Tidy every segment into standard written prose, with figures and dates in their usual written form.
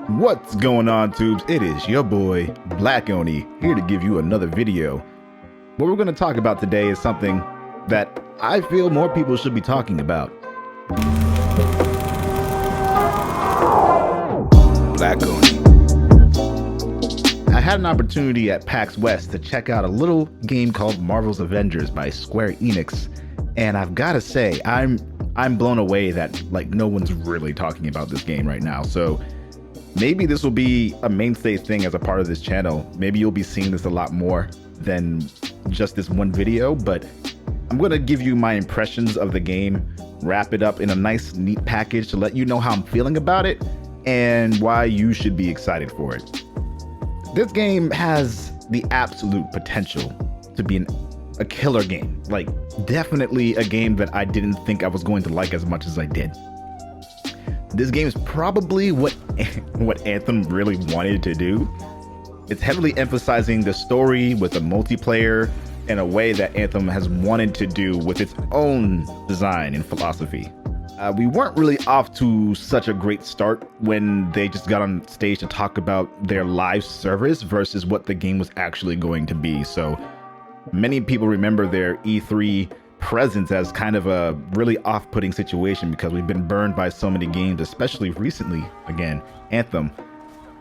What's going on, tubes? It is your boy Black Oni here to give you another video. What we're going to talk about today is something that I feel more people should be talking about. Black Oni. I had an opportunity at PAX West to check out a little game called Marvel's Avengers by Square Enix, and I've got to say I'm blown away that no one's really talking about this game right now. So maybe this will be a mainstay thing as a part of this channel. Maybe you'll be seeing this a lot more than just this one video, but I'm going to give you my impressions of the game, wrap it up in a nice, neat package to let you know how I'm feeling about it and why you should be excited for it. This game has the absolute potential to be a killer game. Definitely a game that I didn't think I was going to like as much as I did. This game is probably what Anthem really wanted to do. It's heavily emphasizing the story with the multiplayer in a way that Anthem has wanted to do with its own design and philosophy. We weren't really off to such a great start when they just got on stage to talk about their live service versus what the game was actually going to be. So many people remember their E3 presence as kind of a really off-putting situation because we've been burned by so many games, especially recently, again, Anthem,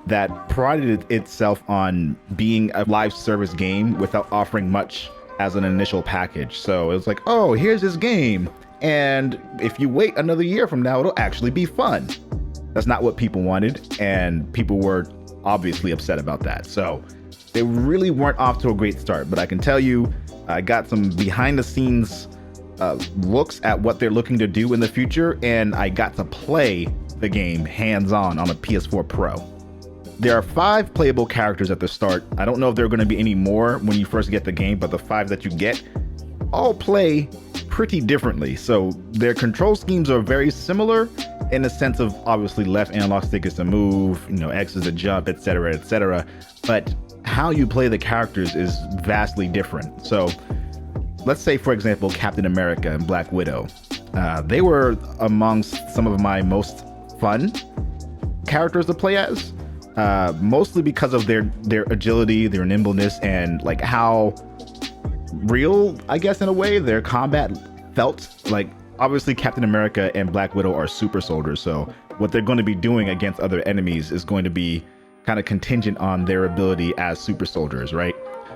that prided itself on being a live service game without offering much as an initial package. So it was like, oh, here's this game, and if you wait another year from now, it'll actually be fun. That's not what people wanted, and people were obviously upset about that. So they really weren't off to a great start, but I can tell you, I got some behind the scenes looks at what they're looking to do in the future, and I got to play the game hands-on on a PS4 Pro. There are 5 playable characters at the start. I don't know if there are going to be any more when you first get the game, but the 5 that you get all play pretty differently. So their control schemes are very similar in the sense of obviously left analog stick is to move, X is to jump, etc., etc. But how you play the characters is vastly different. So let's say, for example, Captain America and Black Widow. They were amongst some of my most fun characters to play as, mostly because of their agility, their nimbleness, and how real, I guess, in a way, their combat felt. Obviously Captain America and Black Widow are super soldiers, so what they're going to be doing against other enemies is going to be kind of contingent on their ability as super soldiers, right?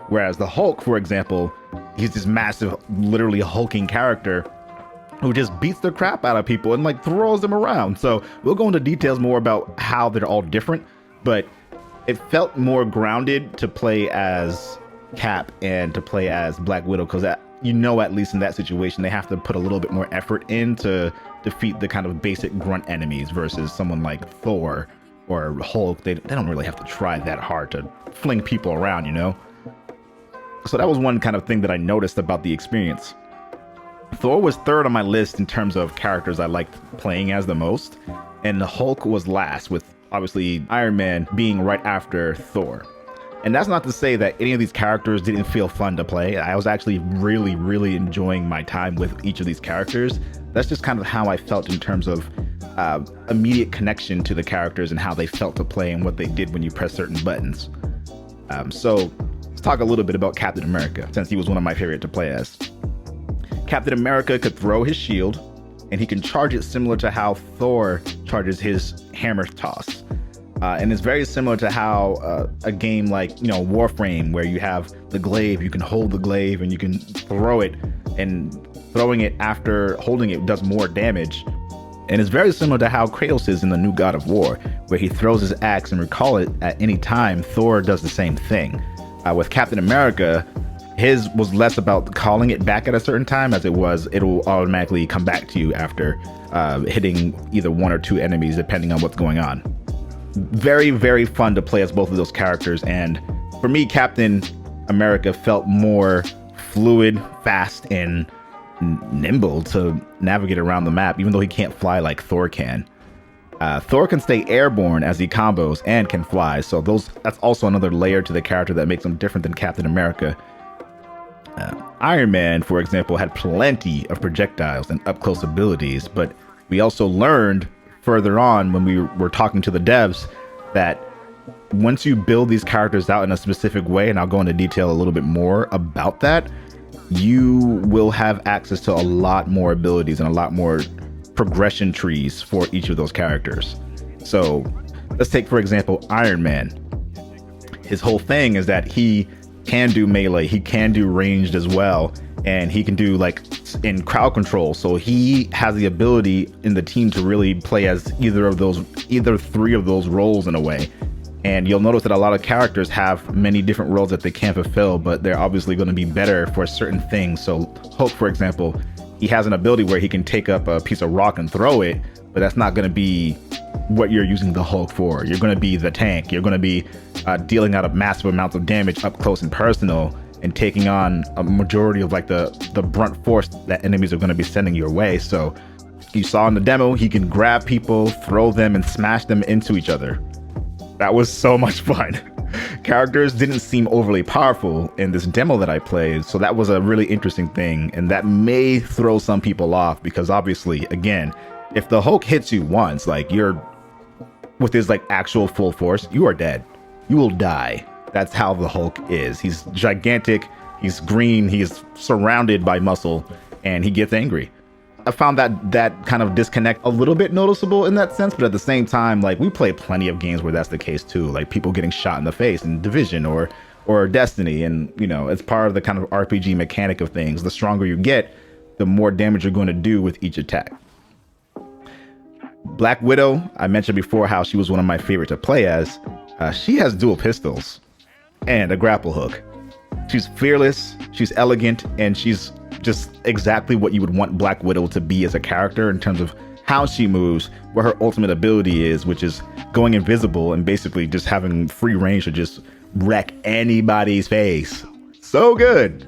Whereas the Hulk, for example, he's this massive, literally hulking character who just beats the crap out of people and throws them around. So we'll go into details more about how they're all different, but it felt more grounded to play as Cap and to play as Black Widow, because at least in that situation, they have to put a little bit more effort in to defeat the kind of basic grunt enemies versus someone like Thor or Hulk. They don't really have to try that hard to fling people around, So that was one kind of thing that I noticed about the experience. Thor was third on my list in terms of characters I liked playing as the most, and the Hulk was last, with obviously Iron Man being right after Thor. And that's not to say that any of these characters didn't feel fun to play. I was actually really, really enjoying my time with each of these characters. That's just kind of how I felt in terms of immediate connection to the characters and how they felt to play and what they did when you press certain buttons. So let's talk a little bit about Captain America, since he was one of my favorite to play as. Captain America could throw his shield, and he can charge it similar to how Thor charges his hammer toss. And it's very similar to how a game like, Warframe, where you have the glaive, you can hold the glaive and you can throw it, and throwing it after holding it does more damage. And it's very similar to how Kratos is in the new God of War, where he throws his axe and recall it at any time. Thor does the same thing. With Captain America, his was less about calling it back at a certain time as it'll automatically come back to you after hitting either 1 or 2 enemies, depending on what's going on. Very, very fun to play as both of those characters, and for me, Captain America felt more fluid, fast, and nimble to navigate around the map, even though he can't fly like Thor can. Thor can stay airborne as he combos and can fly, so that's also another layer to the character that makes him different than Captain America. Iron Man, for example, had plenty of projectiles and up-close abilities, but we also learned further on when we were talking to the devs that once you build these characters out in a specific way, and I'll go into detail a little bit more about that, you will have access to a lot more abilities and a lot more progression trees for each of those characters. So let's take, for example, Iron Man. His whole thing is that he can do melee, he can do ranged as well, and he can do like in crowd control. So he has the ability in the team to really play as either three of those roles in a way. And you'll notice that a lot of characters have many different roles that they can fulfill, but they're obviously going to be better for certain things. So Hulk, for example, he has an ability where he can take up a piece of rock and throw it, but that's not going to be what you're using the Hulk for. You're going to be the tank. You're going to be dealing out massive amounts of damage up close and personal, and taking on a majority of like the brunt force that enemies are going to be sending your way. So you saw in the demo, he can grab people, throw them, and smash them into each other. That was so much fun. Characters didn't seem overly powerful in this demo that I played, so that was a really interesting thing, and that may throw some people off because obviously, again, if the Hulk hits you once, like you're with his like actual full force, you are dead. You will die. That's how the Hulk is. He's gigantic, he's green, he's surrounded by muscle, and he gets angry. I found that kind of disconnect a little bit noticeable in that sense, but at the same time, like we play plenty of games where that's the case too, like people getting shot in the face in Division or Destiny, and you know, it's part of the kind of RPG mechanic of things. The stronger you get, the more damage you're going to do with each attack. Black Widow, I mentioned before how she was one of my favorite to play as. She has dual pistols and a grapple hook. She's fearless, she's elegant, and she's just exactly what you would want Black Widow to be as a character in terms of how she moves, what her ultimate ability is, which is going invisible and basically just having free range to just wreck anybody's face. So good.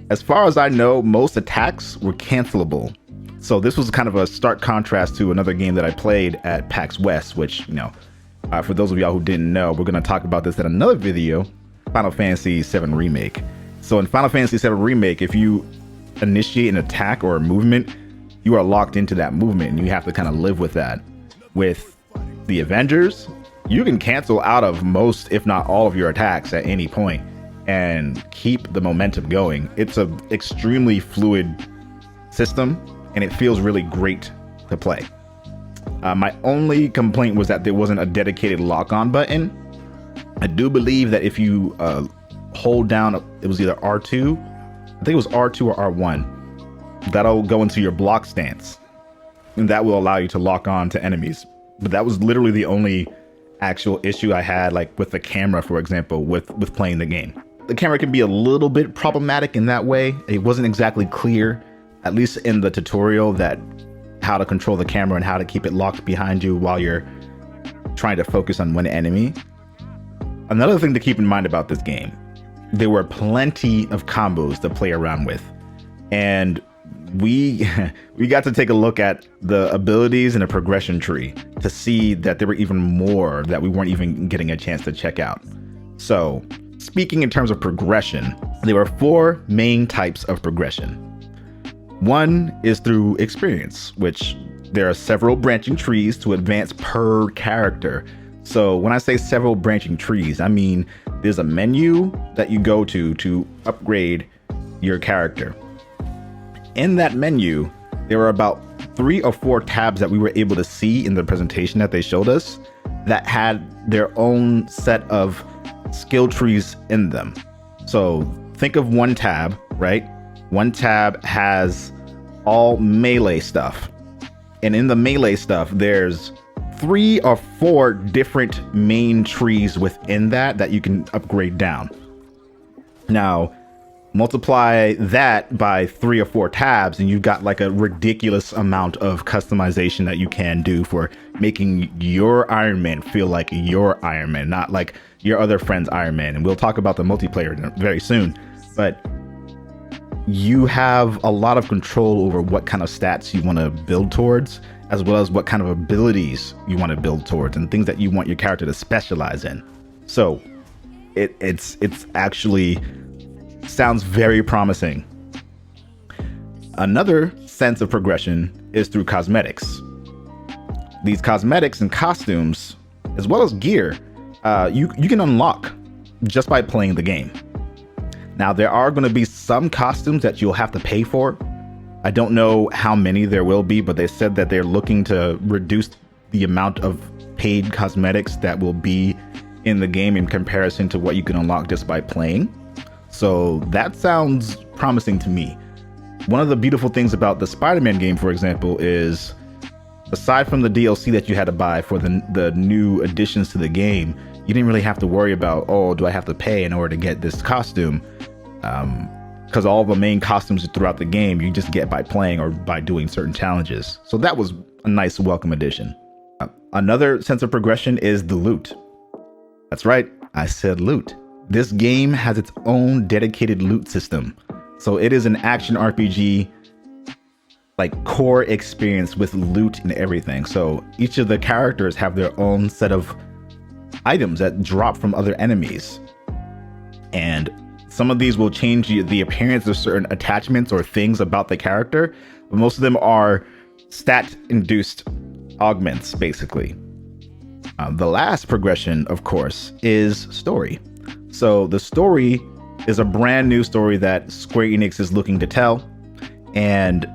As far as I know, most attacks were cancelable. So this was kind of a stark contrast to another game that I played at PAX West, which, you know, for those of y'all who didn't know, we're going to talk about this in another video, Final Fantasy VII Remake. So in Final Fantasy VII Remake, if you initiate an attack or a movement, you are locked into that movement and you have to kind of live with that. With the Avengers, you can cancel out of most, if not all, of your attacks at any point and keep the momentum going. It's an extremely fluid system and it feels really great to play. My only complaint was that there wasn't a dedicated lock-on button. I do believe that if you hold down, it was either R2, I think it was R2 or R1, that'll go into your block stance and that will allow you to lock on to enemies. But that was literally the only actual issue I had, like with the camera, for example, with playing the game. The camera can be a little bit problematic in that way. It wasn't exactly clear, at least in the tutorial, that how to control the camera and how to keep it locked behind you while you're trying to focus on one enemy. Another thing to keep in mind about this game, there were plenty of combos to play around with, and we got to take a look at the abilities and a progression tree to see that there were even more that we weren't even getting a chance to check out. So speaking in terms of progression, there were 4 main types of progression. One is through experience, which there are several branching trees to advance per character. So when I say several branching trees, I mean there's a menu that you go to upgrade your character. In that menu, there were about 3 or 4 tabs that we were able to see in the presentation that they showed us that had their own set of skill trees in them. So think of one tab, right? One tab has all melee stuff. And in the melee stuff, there's 3 or 4 different main trees within that you can upgrade down. Now, multiply that by 3 or 4 tabs and you've got like a ridiculous amount of customization that you can do for making your Iron Man feel like your Iron Man, not like your other friend's Iron Man. And we'll talk about the multiplayer very soon, but you have a lot of control over what kind of stats you want to build towards, as well as what kind of abilities you want to build towards and things that you want your character to specialize in. So it's actually sounds very promising. Another sense of progression is through cosmetics. These cosmetics and costumes as well as gear, you can unlock just by playing the game. Now, there are going to be some costumes that you'll have to pay for. I don't know how many there will be, but they said that they're looking to reduce the amount of paid cosmetics that will be in the game in comparison to what you can unlock just by playing. So that sounds promising to me. One of the beautiful things about the Spider-Man game, for example, is aside from the DLC that you had to buy for the new additions to the game, you didn't really have to worry about, oh, do I have to pay in order to get this costume? Because all the main costumes throughout the game you just get by playing or by doing certain challenges. So that was a nice welcome addition. Another sense of progression is the loot. That's right, I said loot. This game has its own dedicated loot system. So it is an action RPG like core experience with loot and everything. So each of the characters have their own set of items that drop from other enemies. And some of these will change the appearance of certain attachments or things about the character, but most of them are stat-induced augments, basically. The last progression, of course, is story. So the story is a brand new story that Square Enix is looking to tell, and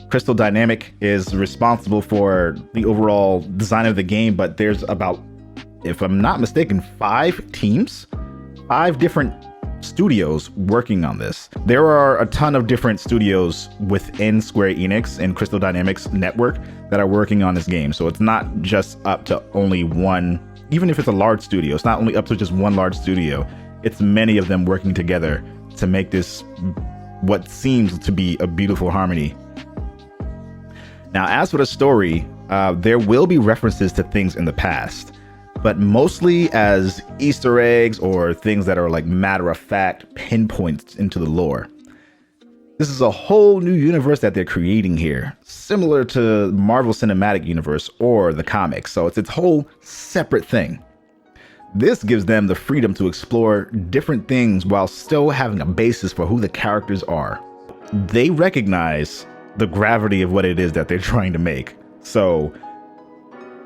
Crystal Dynamic is responsible for the overall design of the game, but there's about, if I'm not mistaken, 5 teams, 5 different studios working on this. There are a ton of different studios within Square Enix and Crystal Dynamics network that are working on this game. So it's not just up to only one, even if it's a large studio, it's not only up to just one large studio. It's many of them working together to make this what seems to be a beautiful harmony. Now, as for the story, there will be references to things in the past, but mostly as Easter eggs or things that are like matter-of-fact pinpoints into the lore. This is a whole new universe that they're creating here, similar to Marvel Cinematic Universe or the comics, so it's its whole separate thing. This gives them the freedom to explore different things while still having a basis for who the characters are. They recognize the gravity of what it is that they're trying to make. So,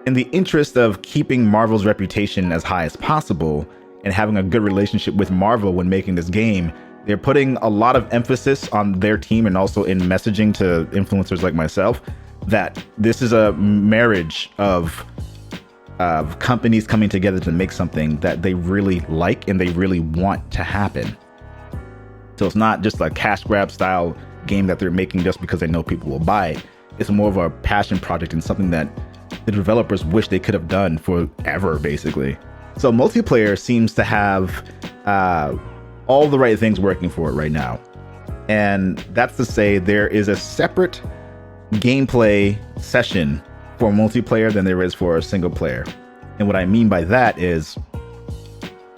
in the interest of keeping Marvel's reputation as high as possible and having a good relationship with Marvel when making this game, they're putting a lot of emphasis on their team and also in messaging to influencers like myself that this is a marriage of companies coming together to make something that they really like and they really want to happen. So it's not just a cash grab style game that they're making just because they know people will buy it. It's more of a passion project and something that the developers wish they could have done forever, basically. So multiplayer seems to have all the right things working for it right now. And that's to say there is a separate gameplay session for multiplayer than there is for a single player. And what I mean by that is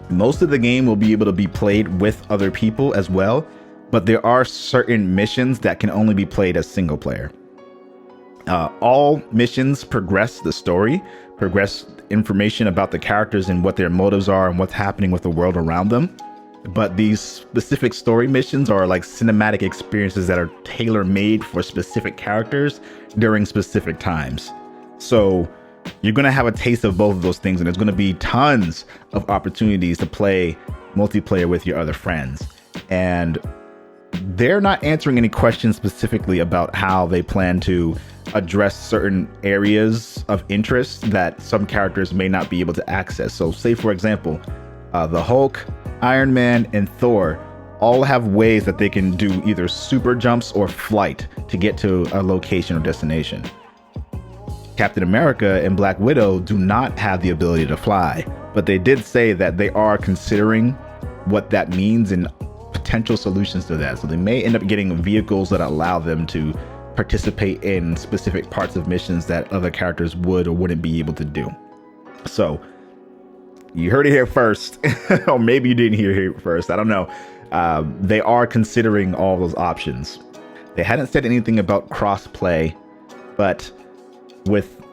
most of the game will be able to be played with other people as well, but there are certain missions that can only be played as single player. All missions progress the story, progress information about the characters and what their motives are and what's happening with the world around them. But these specific story missions are like cinematic experiences that are tailor-made for specific characters during specific times. So you're going to have a taste of both of those things, and there's going to be tons of opportunities to play multiplayer with your other friends. And they're not answering any questions specifically about how they plan to address certain areas of interest that some characters may not be able to access. So say, for example, the Hulk, Iron Man, and Thor all have ways that they can do either super jumps or flight to get to a location or destination. Captain America and Black Widow do not have the ability to fly, but they did say that they are considering what that means and potential solutions to that. So they may end up getting vehicles that allow them to participate in specific parts of missions that other characters would or wouldn't be able to do. So you heard it here first, or maybe you didn't hear it first. I don't know. They are considering all those options. They hadn't said anything about cross-play, but with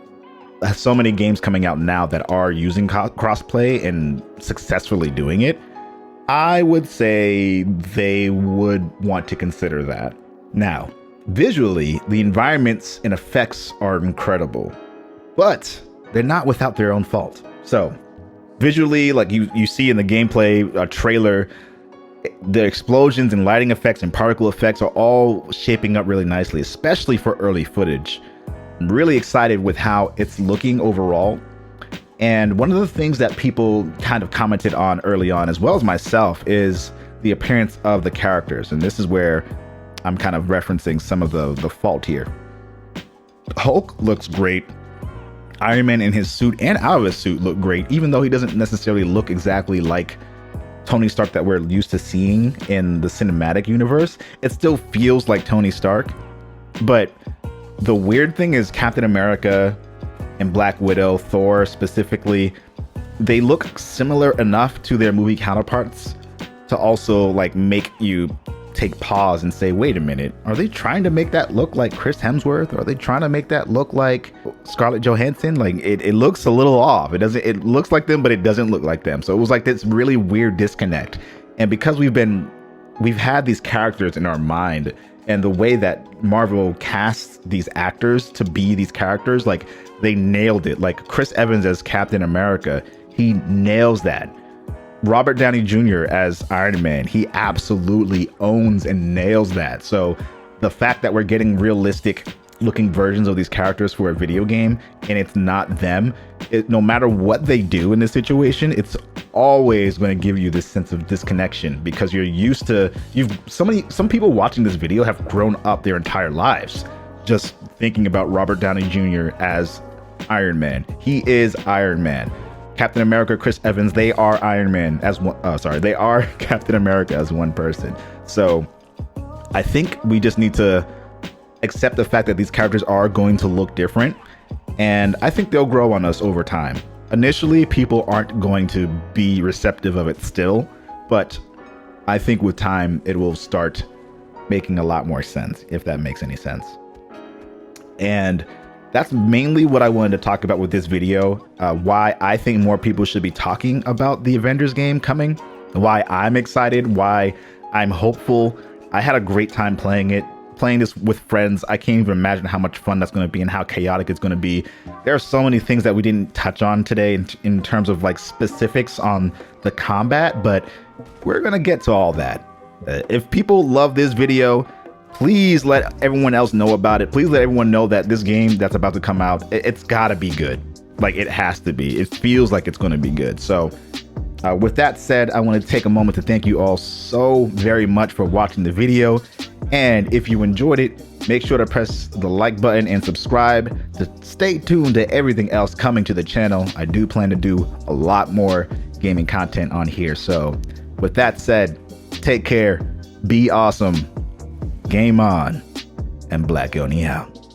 so many games coming out now that are using cross-play and successfully doing it, I would say they would want to consider that. Now, visually, the environments and effects are incredible, but they're not without their own fault. So visually, like you see in the gameplay trailer, the explosions and lighting effects and particle effects are all shaping up really nicely, especially for early footage. I'm really excited with how it's looking overall. And one of the things that people kind of commented on early on, as well as myself, is the appearance of the characters. And this is where I'm kind of referencing some of the fault here. Hulk looks great. Iron Man in his suit and out of his suit look great, even though he doesn't necessarily look exactly like Tony Stark that we're used to seeing in the cinematic universe. It still feels like Tony Stark. But the weird thing is Captain America and Black Widow, Thor specifically, they look similar enough to their movie counterparts to also like make you take pause and say, wait a minute, are they trying to make that look like Chris Hemsworth? Or are they trying to make that look like Scarlett Johansson? Like it looks a little off. It looks like them, but it doesn't look like them. So it was like this really weird disconnect. And because we've had these characters in our mind, and the way that Marvel casts these actors to be these characters, like they nailed it. Like Chris Evans as Captain America, he nails that. Robert Downey Jr. as Iron Man, he absolutely owns and nails that. So the fact that we're getting realistic looking versions of these characters for a video game and it's not them, no matter what they do in this situation, it's always going to give you this sense of disconnection, because you're used to, some people watching this video have grown up their entire lives just thinking about Robert Downey Jr. as Iron Man. He is Iron Man. Captain America, Chris Evans, they are Iron Man as one. They are Captain America as one person. So I think we just need to accept the fact that these characters are going to look different, and I think they'll grow on us over time. Initially, people aren't going to be receptive of it still, but I think with time it will start making a lot more sense, if that makes any sense. And that's mainly what I wanted to talk about with this video. Why I think more people should be talking about the Avengers game coming, why I'm excited, why I'm hopeful. I had a great time playing this with friends. I can't even imagine how much fun that's going to be and how chaotic it's going to be. There are so many things that we didn't touch on today in terms of like specifics on the combat, but we're going to get to all that. If people love this video, please let everyone else know about it. Please let everyone know that this game that's about to come out, it's got to be good. Like it has to be. It feels like it's going to be good. So with that said, I want to take a moment to thank you all so very much for watching the video. And if you enjoyed it, make sure to press the like button and subscribe to stay tuned to everything else coming to the channel. I do plan to do a lot more gaming content on here. So with that said, take care, be awesome, game on, and Black Oni out.